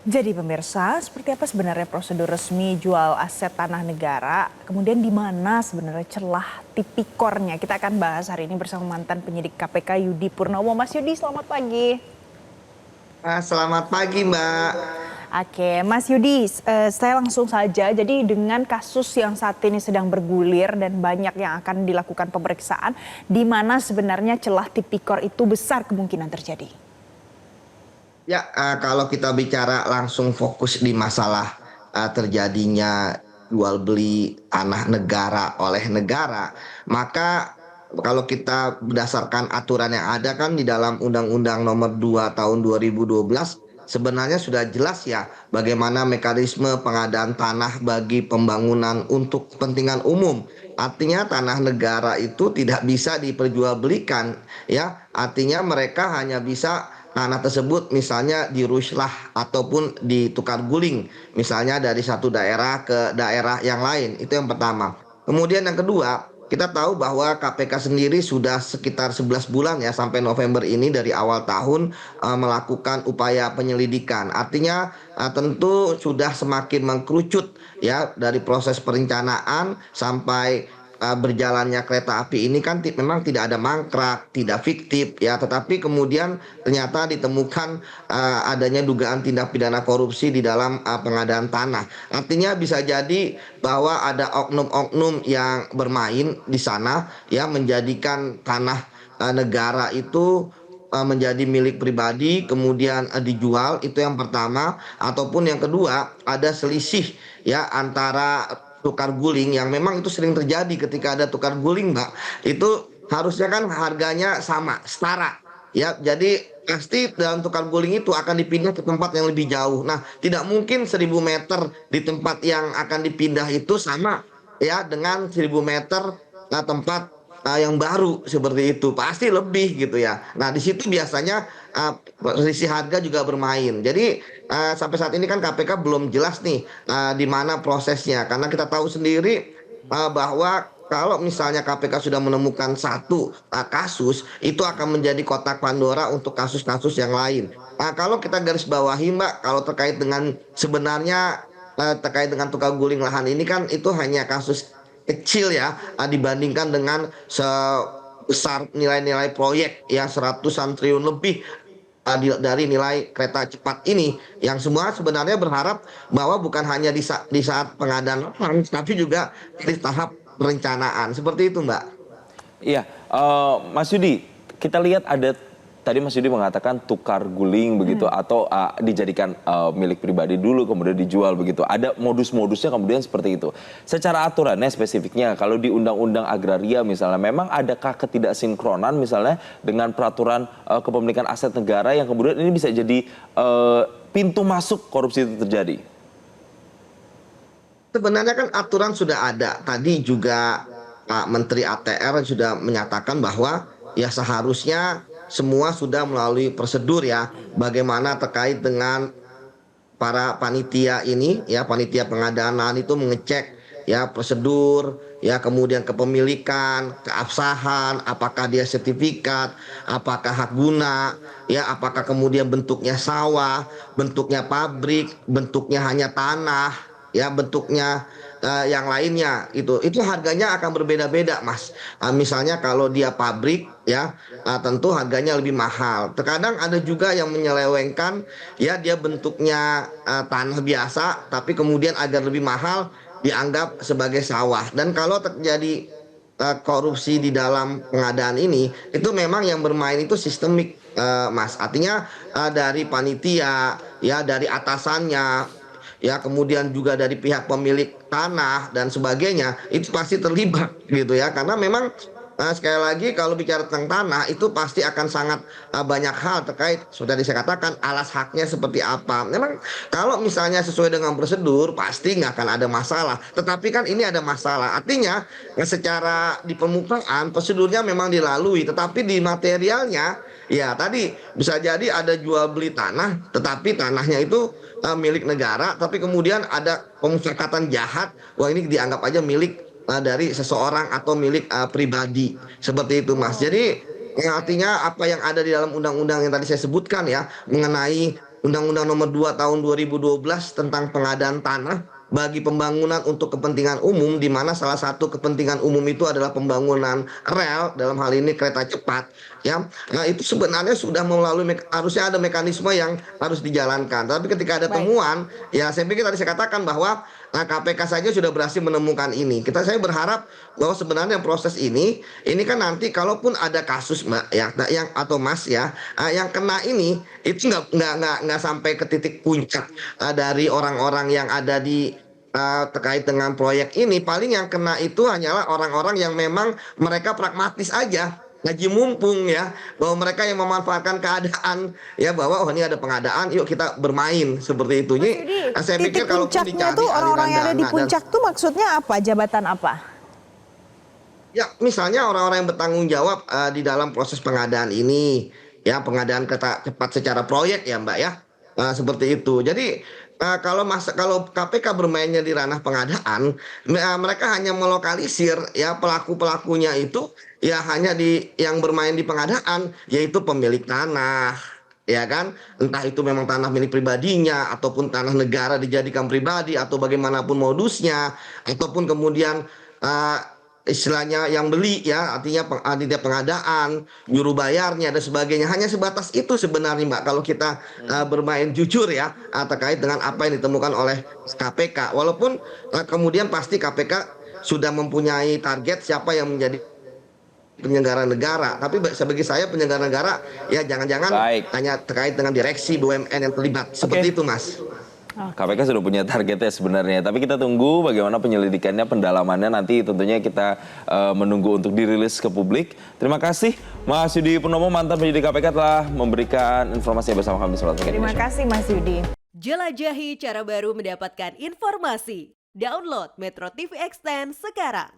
Jadi pemirsa, seperti apa sebenarnya prosedur resmi jual aset tanah negara? Kemudian di mana sebenarnya celah tipikornya? Kita akan bahas hari ini bersama mantan penyidik KPK Yudi Purnomo. Mas Yudi, selamat pagi. Selamat pagi, Mbak. Oke, Mas Yudi, saya langsung saja. Jadi dengan kasus yang saat ini sedang bergulir dan banyak yang akan dilakukan pemeriksaan, di mana sebenarnya celah tipikor itu besar kemungkinan terjadi? Ya, kalau kita bicara langsung fokus di masalah terjadinya jual beli tanah negara oleh negara, maka kalau kita berdasarkan aturan yang ada kan di dalam Undang-Undang Nomor 2 Tahun 2012 sebenarnya sudah jelas ya bagaimana mekanisme pengadaan tanah bagi pembangunan untuk kepentingan umum. Artinya tanah negara itu tidak bisa diperjualbelikan ya. Artinya mereka hanya bisa tanah tersebut misalnya diruslah ataupun ditukar guling, misalnya dari satu daerah ke daerah yang lain. Itu yang pertama. Kemudian yang kedua, kita tahu bahwa KPK sendiri sudah sekitar 11 bulan ya sampai November ini dari awal tahun melakukan upaya penyelidikan. Artinya tentu sudah semakin mengkerucut ya dari proses perencanaan sampai berjalannya kereta api ini kan memang tidak ada mangkrak, tidak fiktif ya, tetapi kemudian ternyata ditemukan adanya dugaan tindak pidana korupsi di dalam pengadaan tanah. Artinya bisa jadi bahwa ada oknum-oknum yang bermain di sana ya menjadikan tanah negara itu menjadi milik pribadi kemudian dijual, itu yang pertama. Ataupun yang kedua ada selisih ya antara tukar guling yang memang itu sering terjadi ketika ada tukar guling, Mbak. Itu harusnya kan harganya sama, setara. Ya, jadi pasti dalam tukar guling itu akan dipindah ke tempat yang lebih jauh. Nah, tidak mungkin 1.000 meter di tempat yang akan dipindah itu sama ya dengan 1.000 meter tempat yang baru seperti itu. Pasti lebih gitu ya. Nah, di situ biasanya selisih harga juga bermain. Jadi sampai saat ini kan KPK belum jelas nih di mana prosesnya. Karena kita tahu sendiri bahwa kalau misalnya KPK sudah menemukan satu kasus, itu akan menjadi kotak Pandora untuk kasus-kasus yang lain. Kalau kita garis bawahi, Mbak, kalau terkait dengan sebenarnya terkait dengan tukar guling lahan ini kan itu hanya kasus kecil ya dibandingkan dengan sebesar nilai-nilai proyek yang seratusan triliun lebih dari nilai kereta cepat ini yang semua sebenarnya berharap bahwa bukan hanya di saat pengadaan lahan tapi juga di tahap perencanaan seperti itu, Mbak. Iya, Mas Yudi, kita lihat ada tadi Mas Yudi mengatakan tukar guling begitu atau dijadikan milik pribadi dulu kemudian dijual begitu. Ada modus-modusnya kemudian seperti itu. Secara aturannya spesifiknya kalau di Undang-Undang Agraria misalnya memang adakah ketidaksinkronan misalnya dengan peraturan kepemilikan aset negara yang kemudian ini bisa jadi pintu masuk korupsi itu terjadi? Sebenarnya kan aturan sudah ada. Tadi juga Pak Menteri ATR sudah menyatakan bahwa ya seharusnya semua sudah melalui prosedur ya. Bagaimana terkait dengan para panitia ini ya, panitia pengadaan lahan itu mengecek ya prosedur ya, kemudian kepemilikan, keabsahan, apakah dia sertifikat, apakah hak guna ya, apakah kemudian bentuknya sawah, bentuknya pabrik, bentuknya hanya tanah ya, bentuknya yang lainnya. Itu harganya akan berbeda-beda, Mas. Misalnya kalau dia pabrik ya, tentu harganya lebih mahal. Terkadang ada juga yang menyelewengkan ya, dia bentuknya tanah biasa tapi kemudian agar lebih mahal dianggap sebagai sawah. Dan kalau terjadi korupsi di dalam pengadaan ini, itu memang yang bermain itu sistemik, Mas. Artinya dari panitia ya, dari atasannya ya, kemudian juga dari pihak pemilik tanah dan sebagainya, itu pasti terlibat gitu ya, karena memang sekali lagi kalau bicara tentang tanah itu pasti akan sangat banyak hal terkait, sudah saya katakan, alas haknya seperti apa. Memang kalau misalnya sesuai dengan prosedur pasti nggak akan ada masalah, tetapi kan ini ada masalah. Artinya secara di permukaan prosedurnya memang dilalui, tetapi di materialnya ya tadi bisa jadi ada jual beli tanah tetapi tanahnya itu milik negara, tapi kemudian ada pemusyarakatan jahat, wah ini dianggap aja milik dari seseorang atau milik pribadi seperti itu, Mas. Jadi artinya apa yang ada di dalam undang-undang yang tadi saya sebutkan ya mengenai Undang-Undang Nomor 2 Tahun 2012 tentang pengadaan tanah bagi pembangunan untuk kepentingan umum, di mana salah satu kepentingan umum itu adalah pembangunan rel, dalam hal ini kereta cepat, ya. Nah, itu sebenarnya sudah melalui harusnya ada mekanisme yang harus dijalankan. Tapi ketika ada Baik. temuan, ya saya pikir tadi saya katakan bahwa KPK saja sudah berhasil menemukan ini. Saya berharap bahwa sebenarnya proses ini kan nanti kalaupun ada kasus Mbak ya, yang atau Mas ya, yang kena ini itu nggak sampai ke titik puncak dari orang-orang yang ada di terkait dengan proyek ini. Paling yang kena itu hanyalah orang-orang yang memang mereka pragmatis aja, ngaji mumpung ya, bahwa mereka yang memanfaatkan keadaan ya, bahwa oh ini ada pengadaan, yuk kita bermain seperti itu. Mas Jadi Yudi, saya titik pikir kalau puncaknya tuh orang-orang yang ada di puncak tuh maksudnya apa? Jabatan apa? ya misalnya orang-orang yang bertanggung jawab di dalam proses pengadaan ini, ya pengadaan kereta cepat secara proyek ya Mbak ya. Seperti itu. Jadi kalau KPK bermainnya di ranah pengadaan, mereka hanya melokalisir ya pelaku-pelakunya itu ya hanya di yang bermain di pengadaan, yaitu pemilik tanah, ya kan? Entah itu memang tanah milik pribadinya ataupun tanah negara dijadikan pribadi atau bagaimanapun modusnya, ataupun kemudian istilahnya yang beli ya, artinya pengadaan, juru bayarnya dan sebagainya. Hanya sebatas itu sebenarnya Mbak, kalau kita bermain jujur ya terkait dengan apa yang ditemukan oleh KPK. Walaupun kemudian pasti KPK sudah mempunyai target siapa yang menjadi penyelenggara negara. Tapi bagi saya penyelenggara negara ya jangan-jangan Baik. hanya terkait dengan direksi BUMN yang terlibat. Seperti itu Mas. KPK sudah punya targetnya sebenarnya, tapi kita tunggu bagaimana penyelidikannya, pendalamannya nanti tentunya kita menunggu untuk dirilis ke publik. Terima kasih Mas Yudi Purnomo, mantan penyidik KPK telah memberikan informasi bersama kami. Terima kasih Mas Yudi. Jelajahi cara baru mendapatkan informasi. Download Metro TV Extend sekarang.